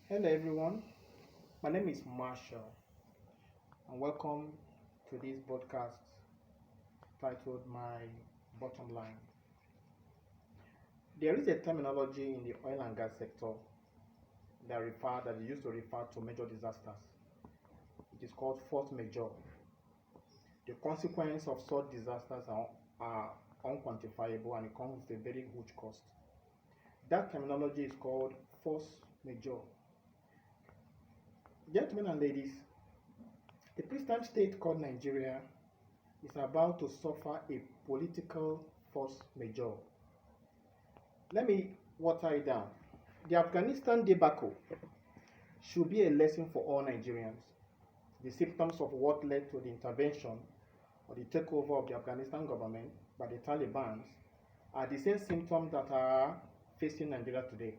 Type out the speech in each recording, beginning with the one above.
Hello everyone, my name is Marshall and welcome to this podcast titled My Bottom Line. There is a terminology in the oil and gas sector that is used to refer to major disasters. It is called force majeure. The consequences of such disasters are unquantifiable and it comes with a very huge cost. That terminology is called force majeure. Gentlemen and ladies, a peacetime state called Nigeria is about to suffer a political force majeure. Let me water it down. The Afghanistan debacle should be a lesson for all Nigerians. The symptoms of what led to the intervention or the takeover of the Afghanistan government by the Taliban are the same symptoms that are facing Nigeria today.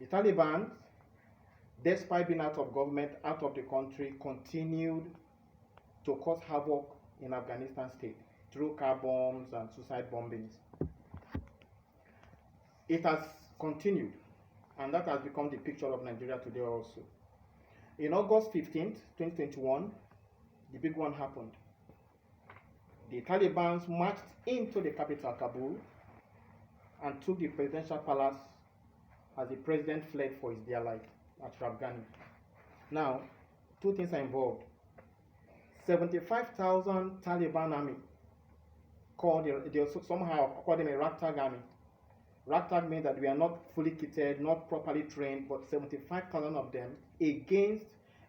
The Taliban, despite being out of government, out of the country, continued to cause havoc in Afghanistan state through car bombs and suicide bombings. It has continued, and that has become the picture of Nigeria today also. In August 15th, 2021, the big one happened. The Taliban marched into the capital, Kabul, and took the presidential palace as the president fled for his dear life at Ghani. Now, two things are involved. 75,000 Taliban army they somehow called them a ragtag army. Ragtag means that we are not fully kitted, not properly trained, but 75,000 of them against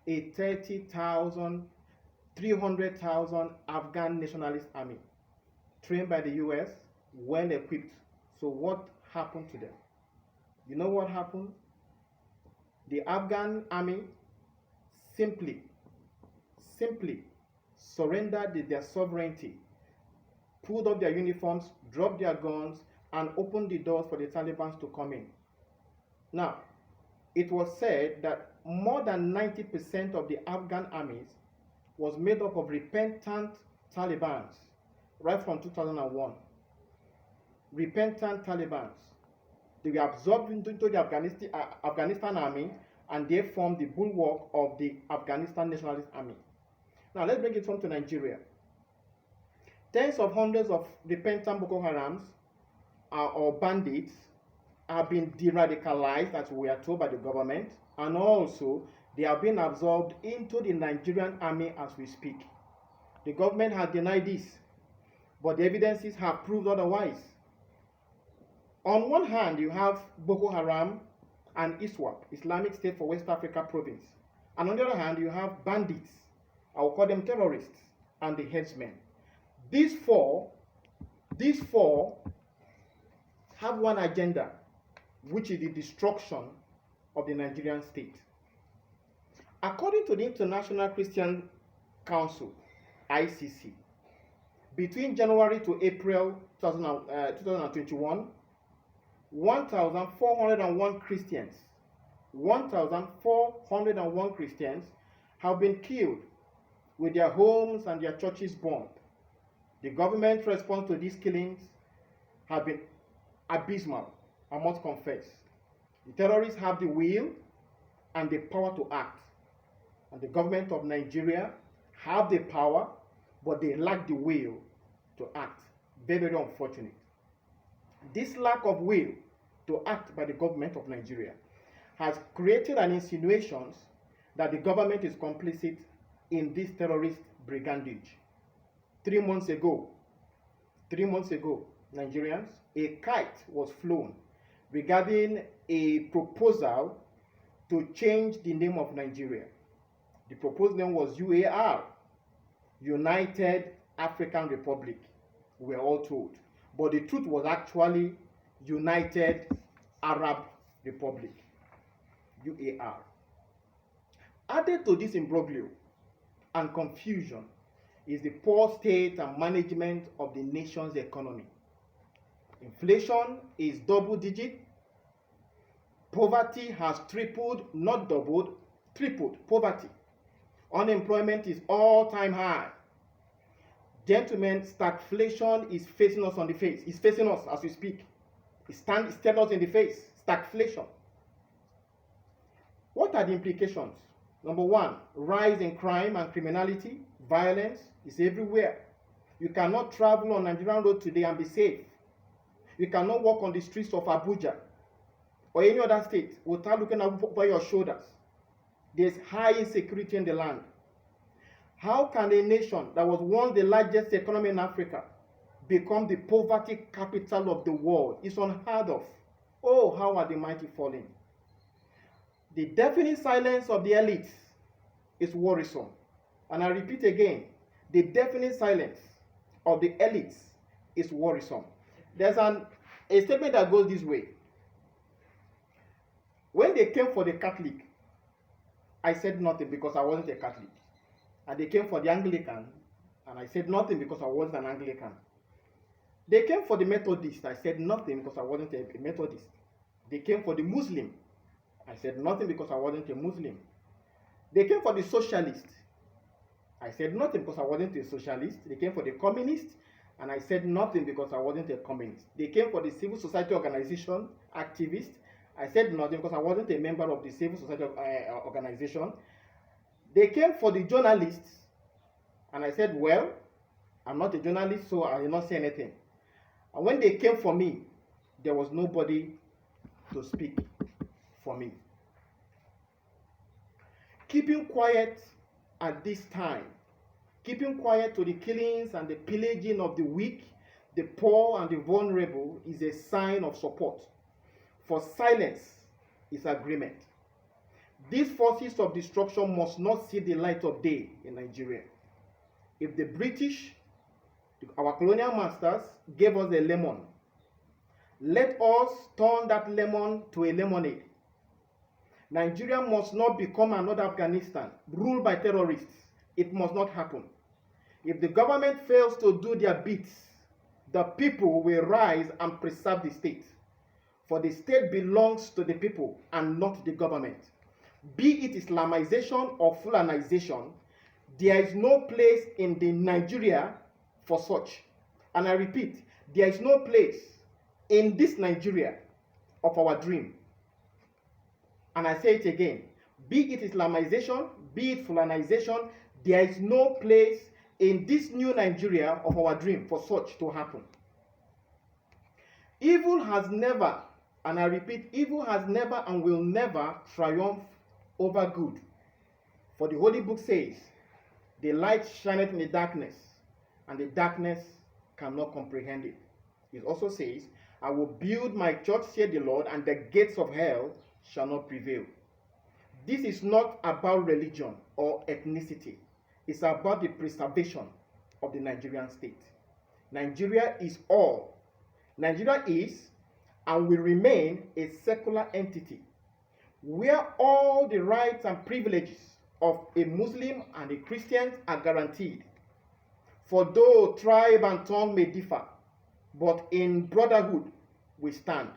a 30,000, 300,000 Afghan nationalist army, trained by the US, well equipped. So what happened to them? You know what happened? The Afghan army simply surrendered their sovereignty, pulled up their uniforms, dropped their guns, and opened the doors for the Taliban to come in. Now, it was said that more than 90% of the Afghan armies was made up of repentant Taliban right from 2001. Repentant Taliban. They were absorbed into the Afghanistan army, and they formed the bulwark of the Afghanistan Nationalist Army. Now let's bring it home to Nigeria. Tens of hundreds of repentant Boko Harams or bandits have been de-radicalized, as we are told by the government, and also they have been absorbed into the Nigerian army as we speak. The government has denied this, but the evidences have proved otherwise. On one hand, you have Boko Haram and ISWAP, Islamic State for West Africa Province. And on the other hand, you have bandits, I will call them terrorists, and the headsmen. These four have one agenda, which is the destruction of the Nigerian state. According to the International Christian Council, ICC, between January to April 2021, 1,401 Christians have been killed with their homes and their churches bombed. The government response to these killings have been abysmal, I must confess. The terrorists have the will and the power to act. And the government of Nigeria have the power, but they lack the will to act. Very, very unfortunate. This lack of will to act by the government of Nigeria has created an insinuation that the government is complicit in this terrorist brigandage. 3 months ago, Nigerians, a kite was flown regarding a proposal to change the name of Nigeria. The proposed name was UAR, United African Republic, we were all told. But the truth was actually United Arab Republic, UAR. Added to this imbroglio and confusion is the poor state and management of the nation's economy. Inflation is double digit. Poverty has tripled, not doubled, tripled poverty. Unemployment is all-time high. Gentlemen, stagflation is facing us on the face. It's facing us as we speak. It's staring us in the face. Stagflation. What are the implications? Number one, rise in crime and criminality. Violence is everywhere. You cannot travel on Nigerian road today and be safe. You cannot walk on the streets of Abuja or any other state without looking over your shoulders. There's high insecurity in the land. How can a nation that was once the largest economy in Africa become the poverty capital of the world? It's unheard of. Oh, how are the mighty falling? The deafening silence of the elites is worrisome. And I repeat again, the deafening silence of the elites is worrisome. There's a statement that goes this way. When they came for the Catholic, I said nothing because I wasn't a Catholic. And they came for the Anglican, and I said nothing because I wasn't an Anglican. They came for the Methodist, I said nothing because I wasn't a Methodist. They came for the Muslim, I said nothing because I wasn't a Muslim. They came for the Socialist, I said nothing because I wasn't a socialist. They came for the Communist, and I said nothing because I wasn't a communist. They came for the civil society organization, activist. I said nothing because I wasn't a member of the civil society organization. They came for the journalists, and I said, well, I'm not a journalist, so I will not say anything. And when they came for me, there was nobody to speak for me. Keeping quiet at this time, keeping quiet to the killings and the pillaging of the weak, the poor, and the vulnerable is a sign of support. For silence is agreement. These forces of destruction must not see the light of day in Nigeria. If the British, our colonial masters, gave us a lemon, let us turn that lemon to a lemonade. Nigeria must not become another Afghanistan, ruled by terrorists. It must not happen. If the government fails to do their bits, the people will rise and preserve the state. For the state belongs to the people and not the government. Be it Islamization or Fulanization, there is no place in the Nigeria for such. And I repeat, there is no place in this Nigeria of our dream. And I say it again, be it Islamization, be it Fulanization, there is no place in this new Nigeria of our dream for such to happen. Evil has never, and I repeat, evil has never and will never triumph over good. For the Holy Book says, the light shineth in the darkness, and the darkness cannot comprehend it. It also says, I will build my church, said the Lord, and the gates of hell shall not prevail. This is not about religion or ethnicity. It's about the preservation of the Nigerian state. Nigeria is all. Nigeria is and will remain a secular entity where all the rights and privileges of a Muslim and a Christian are guaranteed. For though tribe and tongue may differ, but in brotherhood we stand.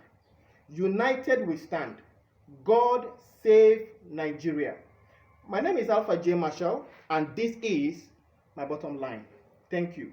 United we stand. God save Nigeria. My name is Alpha J.Marshall, and this is my bottom line. Thank you.